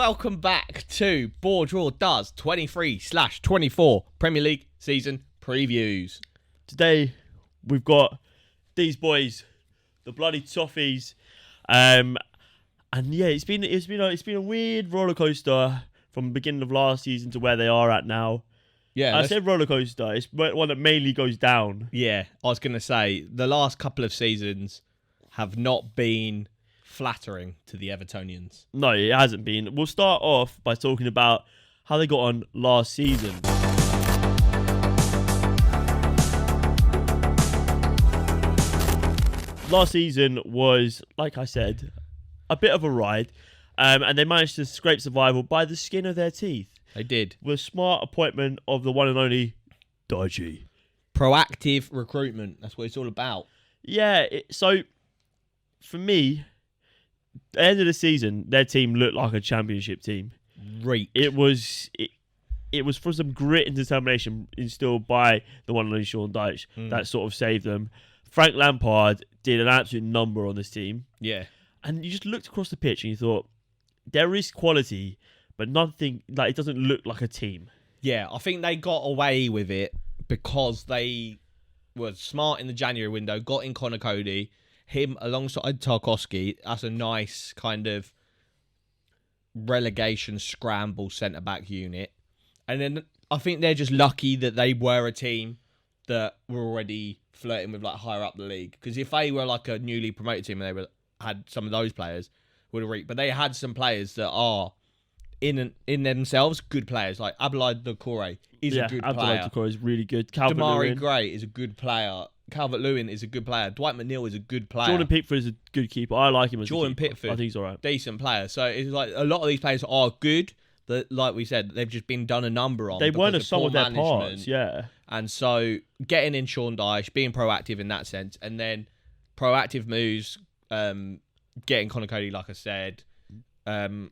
welcome back to BoreDraw does 23/24 Premier League season previews. Today we've got these boys, the bloody Toffees, and yeah, it's been a weird roller coaster from the beginning of last season to where they are at now. Yeah, I said roller coaster. It's one that mainly goes down. Yeah, I was going to say the last couple of seasons have not been flattering to the Evertonians. No, it hasn't been. We'll start off by talking about how they got on last season. Last season was, like I said, a bit of a ride, and they managed to scrape survival by the skin of their teeth. They did. With a smart appointment of the one and only Dodgy. Proactive recruitment. That's what it's all about. Yeah, so for me, at the end of the season, their team looked like a championship team. Reek. It was for some grit and determination instilled by the one and only Sean Dyche that sort of saved them. Frank Lampard did an absolute number on this team. Yeah. And you just looked across the pitch and you thought, there is quality, but nothing, like, it doesn't look like a team. Yeah, I think they got away with it because they were smart in the January window, got in Connor Cody, him alongside Tarkowski. That's a nice kind of relegation scramble centre-back unit. And then I think they're just lucky that they were a team that were already flirting with like higher up the league. Because if they were like a newly promoted team and had some of those players, would have reached. But they had some players that are in themselves good players. Like Abdoulaye Doucouré is a good player. Abdoulaye Doucouré is really good. Damari Gray is a good player. Calvert-Lewin is a good player. Dwight McNeil is a good player. Jordan Pickford is a good keeper. I like him as Jordan a keeper. Pickford, I think he's all right. Decent player. So it's like a lot of these players are good. That, like we said, they've just been done a number on. They weren't a sum of their management. parts, yeah. And so getting in Sean Dyche, being proactive in that sense, and then proactive moves, getting Connor Cody, like I said, and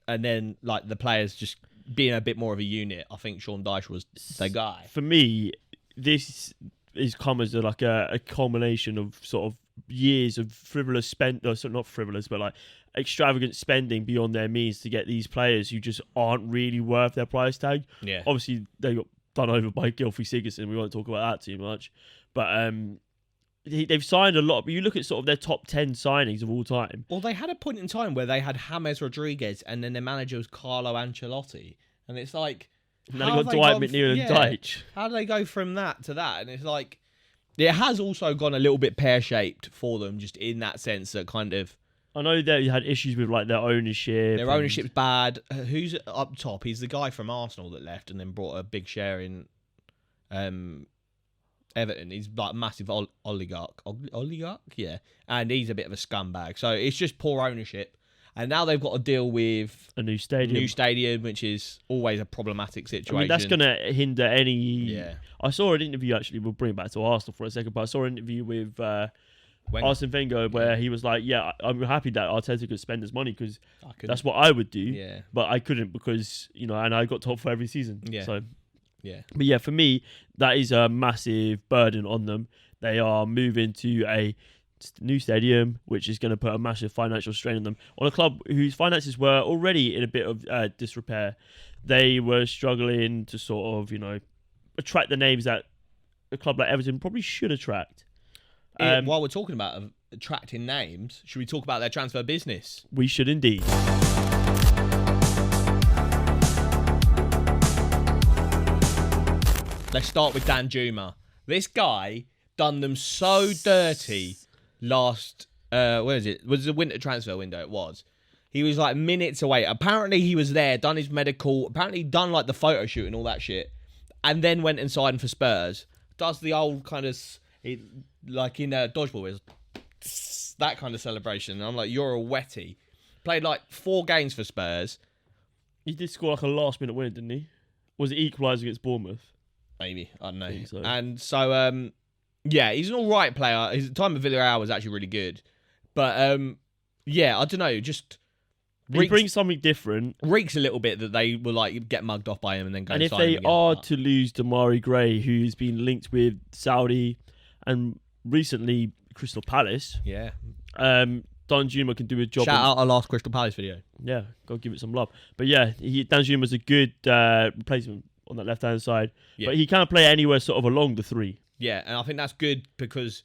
then like the players just being a bit more of a unit. I think Sean Dyche was the guy. For me, this is come as a culmination of sort of years of frivolous not frivolous, but like extravagant spending beyond their means to get these players who just aren't really worth their price tag. Yeah. Obviously, they got done over by Gylfi Sigurdsson. We won't talk about that too much. But they've signed a lot. But you look at sort of their top 10 signings of all time. Well, they had a point in time where they had James Rodriguez and then their manager was Carlo Ancelotti. And it's like... And then they got Dwight McNeil and Dyche. How do they go from that to that? And it's like... It has also gone a little bit pear-shaped for them, just in that sense that kind of... I know they had issues with like their ownership. Their ownership's bad. Who's up top? He's the guy from Arsenal that left and then brought a big share in Everton. He's like a massive oligarch. Oligarch? Yeah. And he's a bit of a scumbag. So it's just poor ownership. And now they've got to deal with a new stadium, which is always a problematic situation. I mean, that's going to hinder any... Yeah. I saw an interview, actually, we'll bring it back to Arsenal for a second, but I saw an interview with Arsene Wenger where he was like, yeah, I'm happy that Arteta could spend his money because that's what I would do. Yeah. But I couldn't because, and I got top for every season. Yeah. So, yeah. But yeah, for me, that is a massive burden on them. They are moving to a new stadium, which is going to put a massive financial strain on them. On a club whose finances were already in a bit of disrepair, they were struggling to sort of, attract the names that a club like Everton probably should attract. While we're talking about attracting names, should we talk about their transfer business? We should indeed. Let's start with Dan Juma. This guy done them so dirty last... where is it? Was the winter transfer window? It was. He was like minutes away. Apparently he was there, done his medical, apparently done like the photo shoot and all that shit, and then went and signed for Spurs. Does the old kind of... like in dodgeball, is that kind of celebration. And I'm like, you're a wetty. Played like 4 games for Spurs. He did score like a last minute winner, didn't he? Was it equalised against Bournemouth? Maybe. I don't know. I think so. And so, yeah, he's an all right player. His time at Villarreal was actually really good. But, yeah, I don't know. Just... He brings something different. Reeks a little bit that they will like get mugged off by him and then go and if sign they him again. are to lose Damari Gray, who's been linked with Saudi and recently Crystal Palace, yeah, Danjuma can do a job. Shout out our last Crystal Palace video. Yeah, gotta give it some love. But yeah, Danjuma's a good replacement on that left-hand side. Yeah. But he can play anywhere sort of along the three. Yeah, and I think that's good because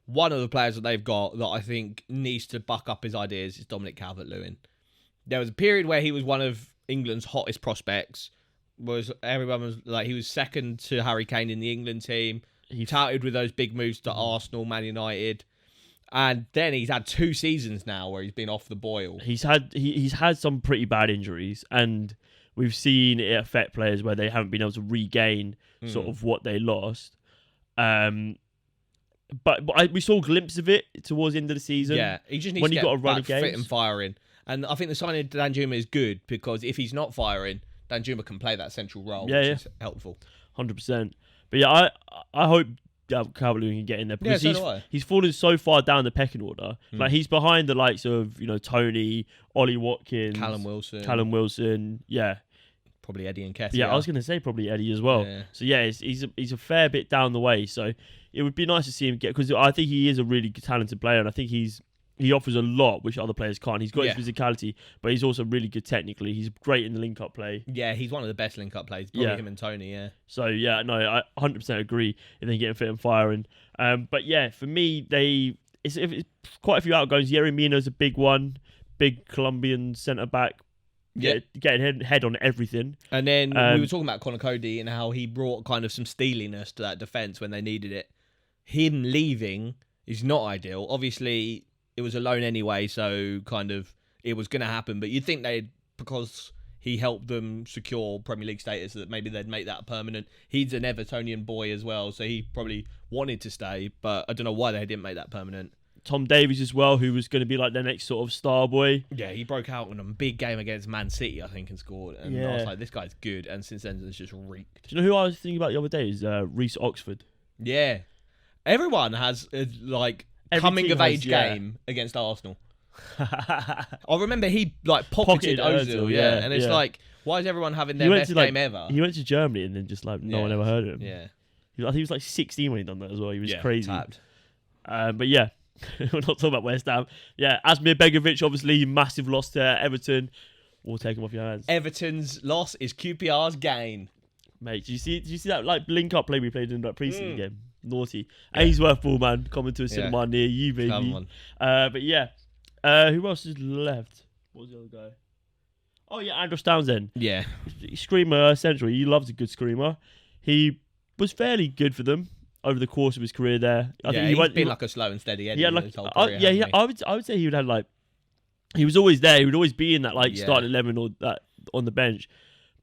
one of the players that they've got that I think needs to buck up his ideas is Dominic Calvert-Lewin. There was a period where he was one of England's hottest prospects. Everyone was like, he was second to Harry Kane in the England team. He touted with those big moves to Arsenal, Man United. And then he's had 2 seasons now where he's been off the boil. He's had some pretty bad injuries, and we've seen it affect players where they haven't been able to regain sort of what they lost. But we saw a glimpse of it towards the end of the season. Yeah, he just needs when to he get got a run back of games. fit and firing. And I think the signing of Danjuma is good because if he's not firing, Danjuma can play that central role, which is helpful. 100%. But yeah, I hope Calvert-Lewin can get in there because he's fallen so far down the pecking order. Like he's behind the likes of Tony, Ollie Watkins, Callum Wilson. Yeah. Probably Eddie Nketiah. Yeah, I was going to say probably Eddie as well. Yeah. So yeah, he's a fair bit down the way. So it would be nice to see him get, because I think he is a really talented player, and I think he offers a lot which other players can't. He's got his physicality, but he's also really good technically. He's great in the link-up play. Yeah, he's one of the best link-up plays. Probably him and Tony. Yeah. So yeah, no, I 100% agree if they get fit and firing. But yeah, for me, it's quite a few outgoings. Yerry Mina's a big one, big Colombian centre back. Yeah, getting head on everything. And then we were talking about Conor Cody and how he brought kind of some steeliness to that defence when they needed it. Him leaving is not ideal. Obviously, it was a loan anyway, so kind of it was going to happen. But you'd think because he helped them secure Premier League status, that maybe they'd make that permanent. He's an Evertonian boy as well, so he probably wanted to stay. But I don't know why they didn't make that permanent. Tom Davies as well, who was going to be like their next sort of star boy. Yeah, he broke out in a big game against Man City, I think, and scored. And I was like, this guy's good. And since then, it's just reeked. Do you know who I was thinking about the other day? Is Reece Oxford. Yeah. Everyone has coming-of-age game against Arsenal. I remember he pocketed Ozil, and it's like, why is everyone having their best game ever? He went to Germany and then just no one ever heard of him. Yeah. I think he was 16 when he done that as well. He was crazy. Tapped. But yeah. We're not talking about West Ham. Yeah, Asmir Begovic, obviously, massive loss to Everton. We'll take him off your hands. Everton's loss is QPR's gain. Mate, do you see that link-up play we played in that pre-season game? Naughty. Yeah. Ainsworth ball, man, coming to a cinema near you, baby. Come on. But yeah, who else is left? What was the other guy? Oh yeah, Andros Townsend. Yeah. Screamer Central. He loves a good screamer. He was fairly good for them over the course of his career there. I think he's been like a slow and steady Eddie his whole career. I would say he would have he was always there. He would always be in that starting 11 or that on the bench,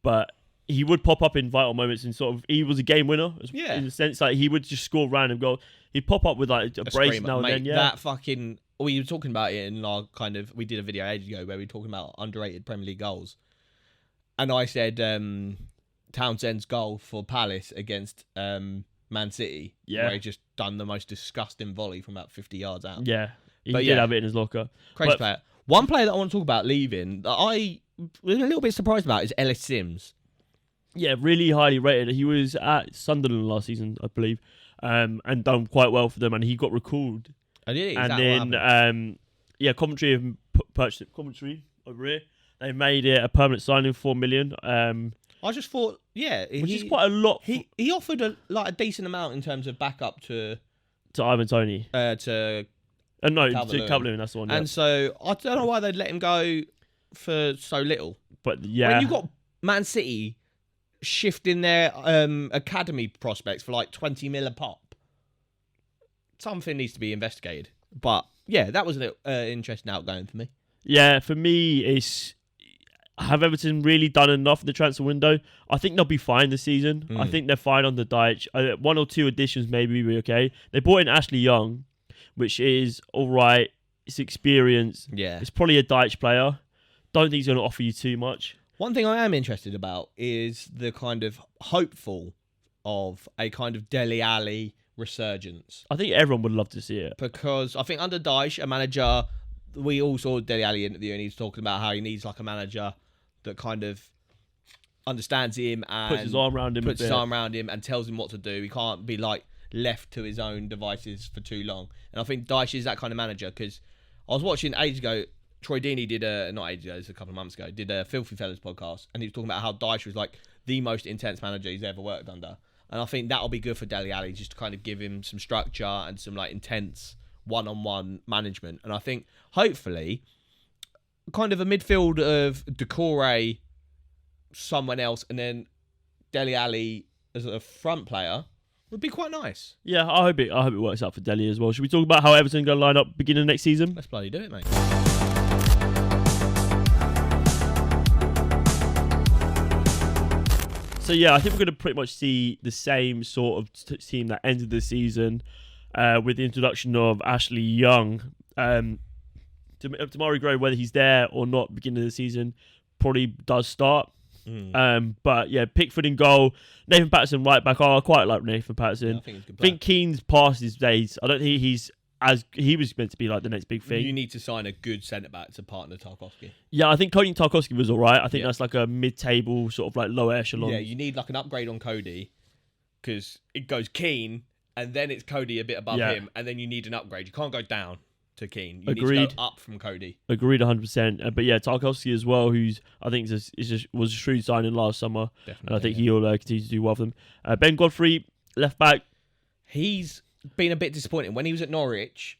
but he would pop up in vital moments and sort of he was a game winner. In the sense he would just score random goals. He'd pop up with a brace now and then. Yeah, that fucking. We were talking about it in our we did a video ages ago where we were talking about underrated Premier League goals, and I said Townsend's goal for Palace against Man City, where he just done the most disgusting volley from about 50 yards out. Yeah, he did have it in his locker. Crazy player. One player that I want to talk about leaving that I was a little bit surprised about is Ellis Sims. Yeah, really highly rated. He was at Sunderland last season, I believe, and done quite well for them, and he got recalled. Oh, did he? And then, Coventry have purchased it. Coventry over here. They made it a permanent signing, $4 million. I just thought, which is quite a lot. He offered a decent amount in terms of backup to Ivan Toney. To Calvert-Lewin, that's the one. And so I don't know why they'd let him go for so little. But yeah, when you got Man City shifting their academy prospects for 20 mil a pop, something needs to be investigated. But yeah, that was an interesting outgoing for me. Yeah, for me, it's. Have Everton really done enough in the transfer window? I think they'll be fine this season. I think they're fine on the Dyche. 1 or 2 additions maybe will be okay. They brought in Ashley Young, which is all right. It's experience. Yeah. It's probably a Dyche player. Don't think he's going to offer you too much. One thing I am interested about is the kind of hopeful of a kind of Dele Alli resurgence. I think everyone would love to see it. Because I think under Dyche, a manager... We all saw Dele Alli interview and he's talking about how he needs a manager that kind of understands him and puts his arm around him and tells him what to do. He can't be left to his own devices for too long. And I think Dyche is that kind of manager because I was watching ages ago. Troy Deeney did not ages ago, it's a couple of months ago, did a Filthy Fellas podcast, and he was talking about how Dyche was like the most intense manager he's ever worked under. And I think that'll be good for Dele Alli, just to kind of give him some structure and some like intense one-on-one management. And I think hopefully kind of a midfield of Decore, someone else, and then Dele Alli as a front player would be quite nice. Yeah, I hope it works out for Dele as well. Should we talk about how Everton are going to line up beginning of next season? Let's bloody do it, mate. So yeah, I think we're going to pretty much see the same sort of team that ended the season with the introduction of Ashley Young. Damari Gray, whether he's there or not beginning of the season, probably does start. But yeah, Pickford in goal, Nathan Patterson right back. I quite like Nathan Patterson. Yeah, I think he's a good I player. think Keane's past his days. I don't think he's as he was meant to be like the next big thing. You need to sign a good centre back to partner Tarkowski. Yeah, I think Cody Tarkowski was all right. I think Yeah. that's like a mid-table sort of like lower echelon. Yeah, you need like an upgrade on Cody because it goes Keane and then it's Cody a bit above him, and then you need an upgrade. You can't go down to Keane. You need to Agreed. go up from Cody. Agreed 100%. But yeah, Tarkowski as well, who's I think was a shrewd signing last summer. Definitely. And I think he'll continue to do well for them. Ben Godfrey, left back. He's been a bit disappointing. When he was at Norwich,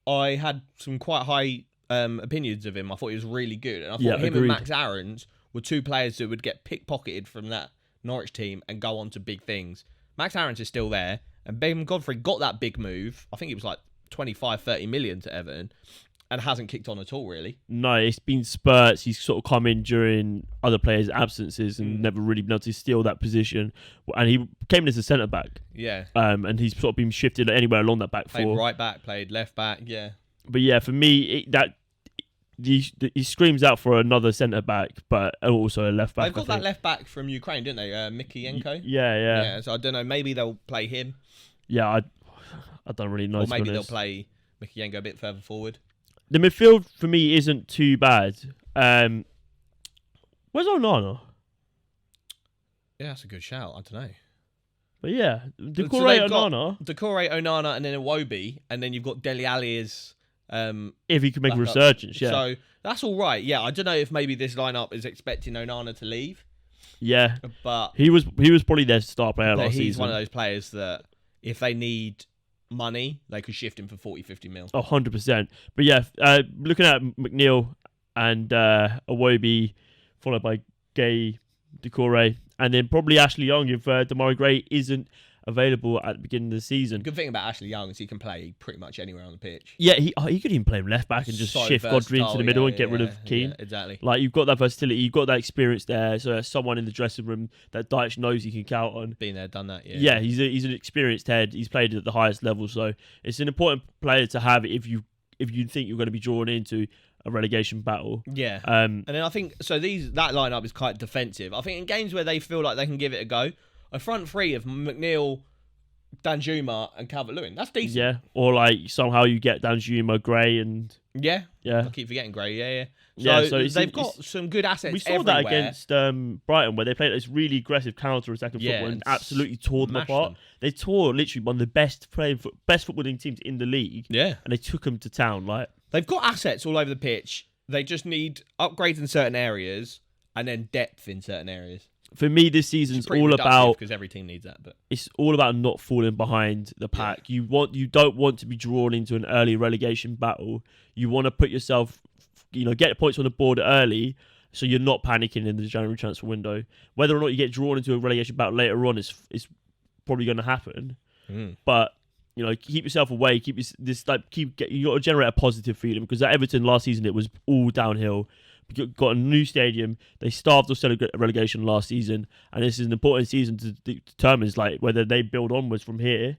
I had some quite high opinions of him. I thought he was really good. And I thought him agreed. and Max Aarons were two players that would get pickpocketed from that Norwich team and go on to big things. Max Aarons is still there. And Ben Godfrey got that big move. I think it was like 25, 30 million to Everton. And hasn't kicked on at all, really. No, it's been spurts. He's sort of come in during other players' absences and never really been able to steal that position. And he came in as a centre back. Yeah. And he's sort of been shifted anywhere along that back Played four. right back, played left back, yeah. But yeah, for me, he screams out for another centre back, but also a left back. They've got that left back from Ukraine, didn't they? Mikienko? Yeah. So I don't know. Maybe they'll play him. Yeah, I don't really know. Or to maybe be they'll honest. play Mikienko a bit further forward. The midfield for me isn't too bad. Where's Onana? Yeah, that's a good shout. I don't know. But yeah, Decore, they've got Onana. Decore, Onana, and then Iwobi, and then you've got Dele Alli as If he can make a backup. resurgence, yeah. So that's all right. Yeah, I don't know if maybe this lineup is expecting Onana to leave, Yeah. but He was probably their star player last he's season. one of those players that if they need money, they could shift him for 40, 50 mil. 100%. But yeah, looking at McNeil and Iwobi, followed by Gay, Decore, and then probably Ashley Young if Damari Gray isn't available at the beginning of the season. The good thing about Ashley Young is he can play pretty much anywhere on the pitch. Yeah, he could even play him left back and just So shift Godfrey into the versatile, middle yeah, and get rid yeah, of Keane. Yeah, exactly. Like, you've got that versatility, you've got that experience there, so there's someone in the dressing room that Dyche knows he can count on. Been there, done that, yeah. Yeah, he's an experienced head. He's played at the highest level, so it's an important player to have if you think you're going to be drawn into a relegation battle. Yeah. Um, And then I think, so that lineup is quite defensive. I think in games where they feel like they can give it a go, a front three of McNeil, Danjuma, and Calvert-Lewin, that's decent. yeah, or like somehow you get Danjuma, Gray, and Yeah. yeah. I keep forgetting Gray, yeah. Yeah, So, so it's- they've got some good assets We saw everywhere. that against Brighton, where they played this really aggressive counter-attacking Yeah, football and and absolutely tore them smashed apart. them. They tore literally one of the best footballing teams in the league, Yeah. and they took them to town. Like, They've got assets all over the pitch. They just need upgrades in certain areas and then depth in certain areas. for me, this season's Pretty all reductive about because every team needs that. But it's all about not falling behind the pack. You don't want to be drawn into an early relegation battle. You want to put yourself, get points on the board early, so you're not panicking in the January transfer window. Whether or not you get drawn into a relegation battle later on is probably going to happen. But keep yourself away. You got to generate a positive feeling, because at Everton last season it was all downhill. Got a new stadium. They starved us of relegation last season, and this is an important season to determine whether they build onwards from here,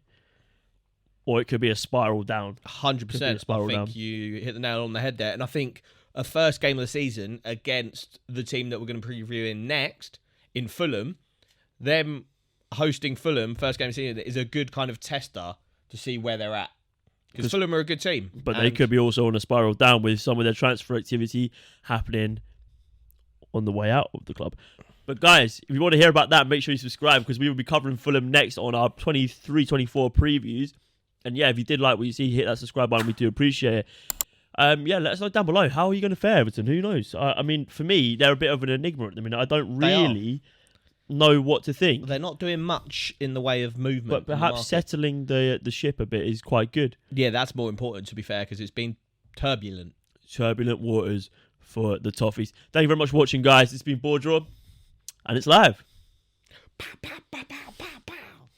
or it could be a spiral down. 100%. I think you hit the nail on the head there. And I think a first game of the season against the team that we're going to preview in next, in Fulham, them hosting Fulham, first game of the season, is a good kind of tester to see where they're at. Because Fulham are a good team. But they could be also on a spiral down with some of their transfer activity happening on the way out of the club. But guys, if you want to hear about that, make sure you subscribe, because we will be covering Fulham next on our 23-24 previews. And yeah, if you did like what you see, hit that subscribe button. We do appreciate it. Yeah, let us know down below. How are you going to fare, Everton? Who knows? I mean, for me, they're a bit of an enigma at the minute. I don't really know what to think. They're not doing much in the way of movement. But perhaps settling the ship a bit is quite good. Yeah, that's more important, to be fair, because it's been turbulent. Turbulent waters for the Toffees. Thank you very much for watching, guys. It's been BoreDraw, and it's live. Pow, pow, pow, pow, pow.